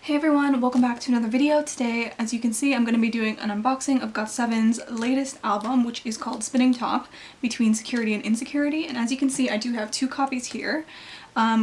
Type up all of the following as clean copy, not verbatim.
Hey everyone, welcome back to another video. Today, as you can see, I'm going to be doing an unboxing of Got7's latest album, which is called Spinning Top, Between Security and Insecurity. And as you can see, I do have two copies here,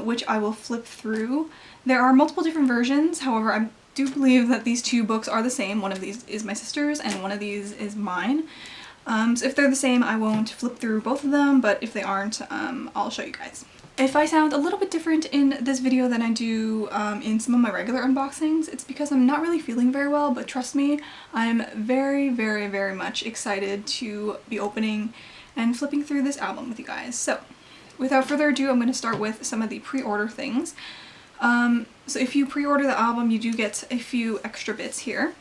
which I will flip through. There are multiple different versions, however, I do believe that these two books are the same. One of these is my sister's and one of these is mine. So if they're the same, I won't flip through both of them, but if they aren't, I'll show you guys. If I sound a little bit different in this video than I do in some of my regular unboxings, it's because I'm not really feeling very well, but trust me, I'm very much excited to be opening and flipping through this album with you guys. So without further ado, I'm going to start with some of the pre-order things. So if you pre-order the album, you do get a few extra bits here.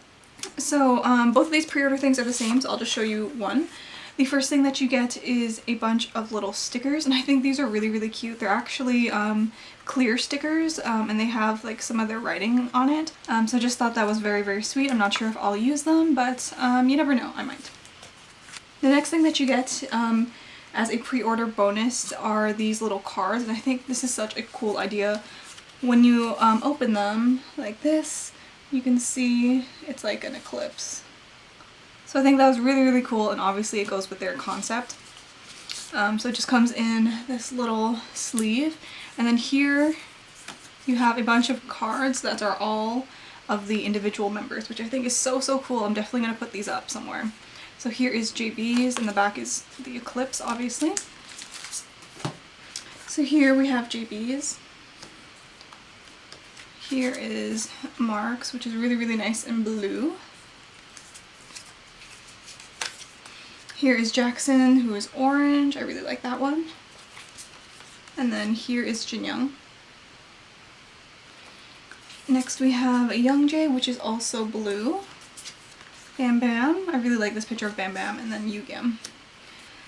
So both of these pre-order things are the same, so I'll just show you one. The first thing that you get is a bunch of little stickers, and I think these are really cute. They're actually clear stickers, and they have like some of their writing on it. So I just thought that was very sweet. I'm not sure if I'll use them, but you never know, I might. The next thing that you get as a pre-order bonus are these little cards, and I think this is such a cool idea. When you open them like this, you can see it's like an eclipse. So I think that was really cool, and obviously it goes with their concept. So it just comes in this little sleeve, and then here you have a bunch of cards that are all of the individual members, which I think is so cool. I'm definitely going to put these up somewhere. So here is JB's, and the back is the Eclipse, obviously. So here we have JB's. Here is Mark's, which is really nice and blue. Here is Jackson, who is orange. I really like that one. And then here is Jinyoung. Next we have Youngjae, which is also blue. Bam Bam. I really like this picture of Bam Bam. And then Yugyeom.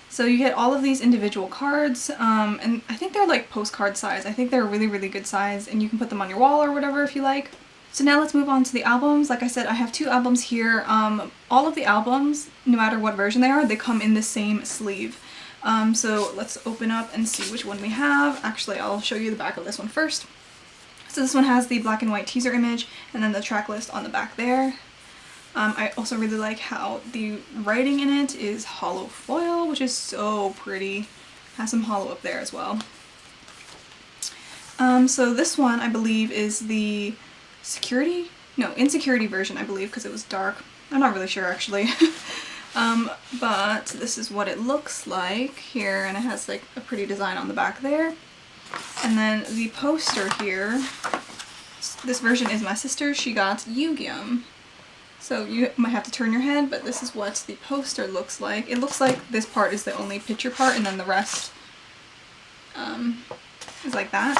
So you get all of these individual cards, and I think they're like postcard size. I think they're really good size, and you can put them on your wall or whatever if you like. So now let's move on to the albums. Like I said, I have two albums here. All of the albums, no matter what version they are, they come in the same sleeve. So let's open up and see which one we have. Actually, I'll show you the back of this one first. So this one has the black and white teaser image and then the track list on the back there. I also really like how the writing in it is hollow foil, which is so pretty. Has some hollow up there as well. So this one, I believe, is the Insecurity version, I believe, because it was dark. I'm not really sure actually. But this is what it looks like here, and it has like a pretty design on the back there. And then the poster here, this version is my sister's. She got Yugyeom. So you might have to turn your head, but this is what the poster looks like. It looks like this part is the only picture part, and then the rest is like that.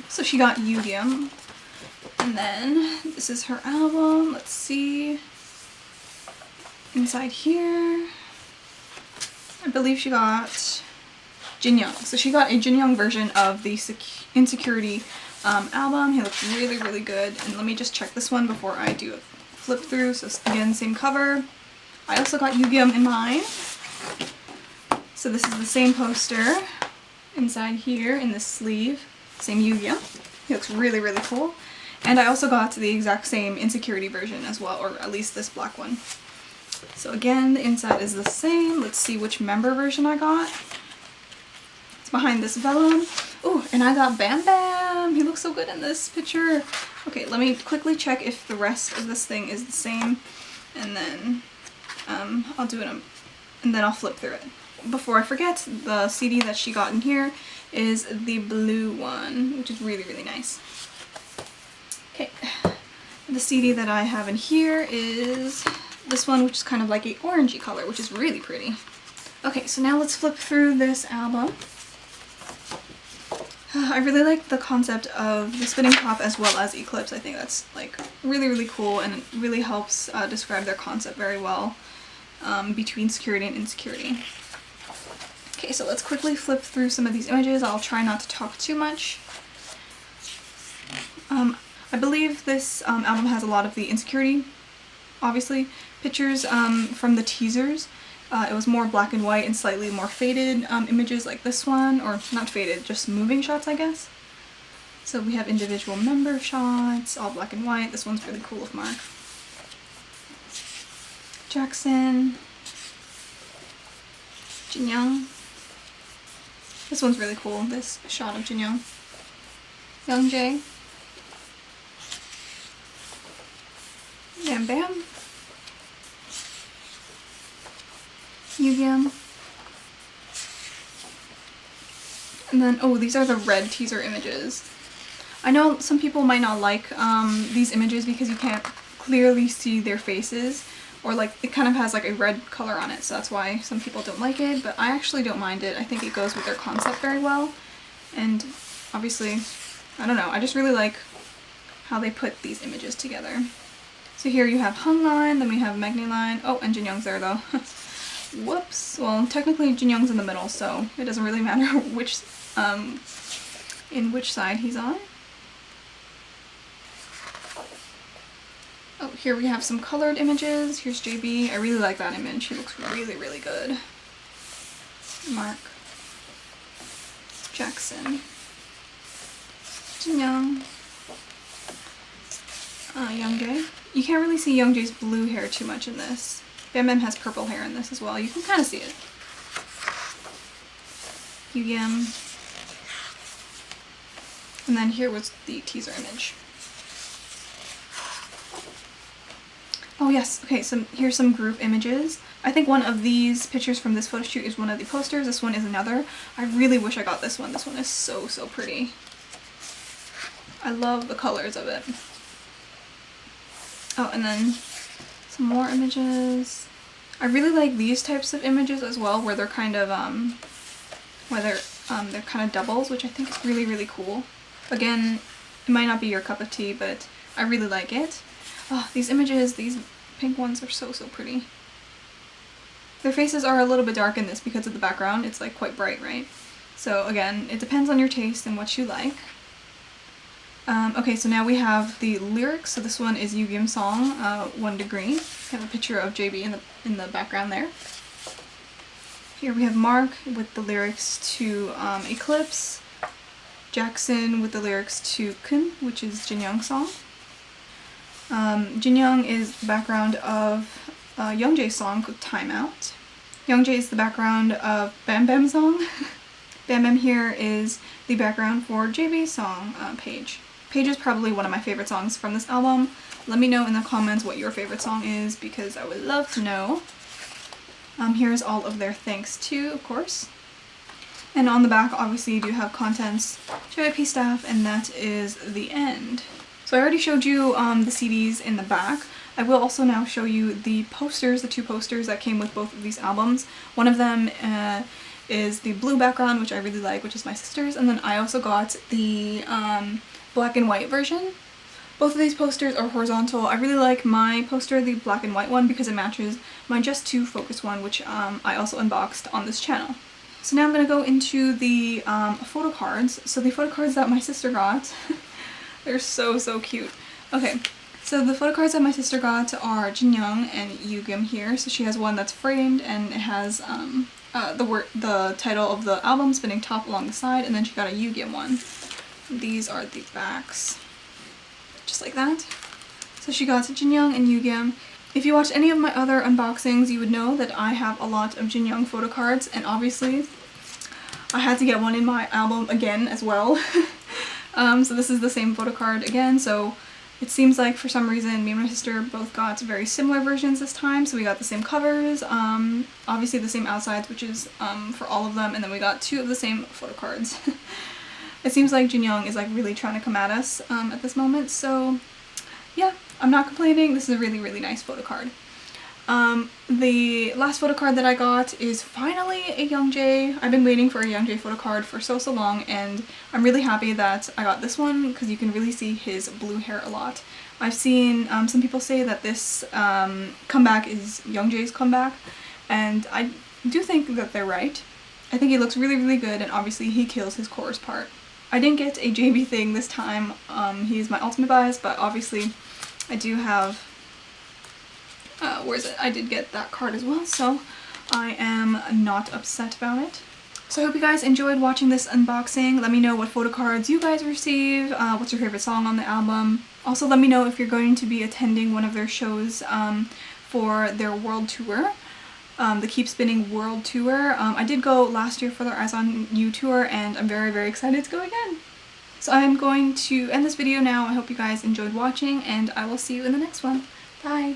So she got Yugyeom. And then this is her album. Let's see. Inside here, I believe she got Jinyoung. So she got a Jinyoung version of the Insecurity album. He looks really good. And let me just check this one before I do a flip through. So again, same cover. I also got Yugyeom in mine. So this is the same poster inside here in this sleeve. Same Yugyeom. He looks really cool. And I also got the exact same Insecurity version as well, or at least this black one. So again, the inside is the same. Let's see which member version I got. It's behind this vellum. Oh, and I got Bam Bam! He looks so good in this picture. Okay, let me quickly check if the rest of this thing is the same, and then I'll do it, and then I'll flip through it. Before I forget, the CD that she got in here is the blue one, which is really nice. Okay, the CD that I have in here is this one, which is kind of like a orangey color, which is really pretty. Okay, so now let's flip through this album. I really like the concept of the spinning top as well as Eclipse. I think that's like really cool, and it really helps describe their concept very well between security and insecurity. Okay, so let's quickly flip through some of these images. I'll try not to talk too much. I believe this album has a lot of the Insecurity, obviously, pictures from the teasers. It was more black and white and slightly more faded images like this one, or not faded, just moving shots, I guess. So we have individual member shots, all black and white. This one's really cool of Mark. Jackson. Jinyoung. This one's really cool, this shot of Jinyoung. Youngjae. Bam Bam. Yugyeom. And then, oh, these are the red teaser images. I know some people might not like these images because you can't clearly see their faces, or like it kind of has like a red color on it, so that's why some people don't like it, but I actually don't mind it. I think it goes with their concept very well, and obviously, I don't know, I just really like how they put these images together. So here you have Hung line, then we have Magni line. Oh, and Jinyoung's there though. Whoops. Well, technically Jinyoung's in the middle, so it doesn't really matter which in which side he's on. Oh, here we have some colored images. Here's JB. I really like that image. He looks really, really good. Mark. Jackson. Jinyoung. Youngjae. You can't really see Youngjae's blue hair too much in this. Bam Bam has purple hair in this as well. You can kind of see it. Yugyeom. And then here was the teaser image. Oh yes, okay, so here's some group images. I think one of these pictures from this photo shoot is one of the posters. This one is another. I really wish I got this one. This one is so, so pretty. I love the colors of it. Oh, and then some more images. I really like these types of images as well, where they're kind of they're kind of doubles, which I think is really, really cool. Again, it might not be your cup of tea, but I really like it. Oh, these images, these pink ones are so, so pretty. Their faces are a little bit dark in this because of the background. It's like quite bright, right? So again, it depends on your taste and what you like. Okay, so now we have the lyrics. So this one is Yugyeom's song, 1 Degree. We have a picture of JB in the background there. Here we have Mark with the lyrics to Eclipse. Jackson with the lyrics to Kun, which is Jinyoung's song. Jinyoung is the background of Youngjae's song called Time Out. Youngjae is the background of Bam Bam's song. Bam Bam here is the background for JB's song, Page. Page is probably one of my favorite songs from this album. Let me know in the comments what your favorite song is because I would love to know. Here's all of their thanks to, of course. And on the back, obviously, you do have contents, JYP staff, and that is the end. So I already showed you the CDs in the back. I will also now show you the posters, the 2 posters that came with both of these albums. One of them is the blue background, which I really like, which is my sister's, and then I also got the black and white version. Both of these posters are horizontal. I really like my poster, the black and white one, because it matches my Just 2 Focus one, which I also unboxed on this channel. So now I'm going to go into the photo cards. So the photo cards that my sister got, they're so, so cute. Okay, so the photo cards that my sister got are Jinyoung and Yugyeom here. So she has one that's framed and it has the title of the album, Spinning Top, along the side, and then she got a Yugyeom one. These are the backs. Just like that. So she got Jinyoung and Yugyeom. If you watched any of my other unboxings, you would know that I have a lot of Jinyoung photo cards, and obviously I had to get one in my album again as well. So this is the same photo card again, so it seems like for some reason me and my sister both got very similar versions this time. So we got the same covers, obviously the same outsides, which is for all of them, and then we got 2 of the same photo cards. It seems like Jinyoung is like really trying to come at us at this moment, so yeah, I'm not complaining. This is a really, really nice photo card. The last photo card that I got is finally a Youngjae. I've been waiting for a Youngjae photo card for so, so long, and I'm really happy that I got this one because you can really see his blue hair a lot. I've seen some people say that this comeback is Youngjae's comeback, and I do think that they're right. I think he looks really, really good, and obviously he kills his chorus part. I didn't get a JB thing this time. He's my ultimate bias, but obviously I do have, where is it? I did get that card as well, so I am not upset about it. So I hope you guys enjoyed watching this unboxing. Let me know what photo cards you guys receive, what's your favorite song on the album. Also let me know if you're going to be attending one of their shows for their world tour, the Keep Spinning World Tour. I did go last year for their Eyes on You tour and I'm very, very excited to go again. So I'm going to end this video now. I hope you guys enjoyed watching and I will see you in the next one. Bye!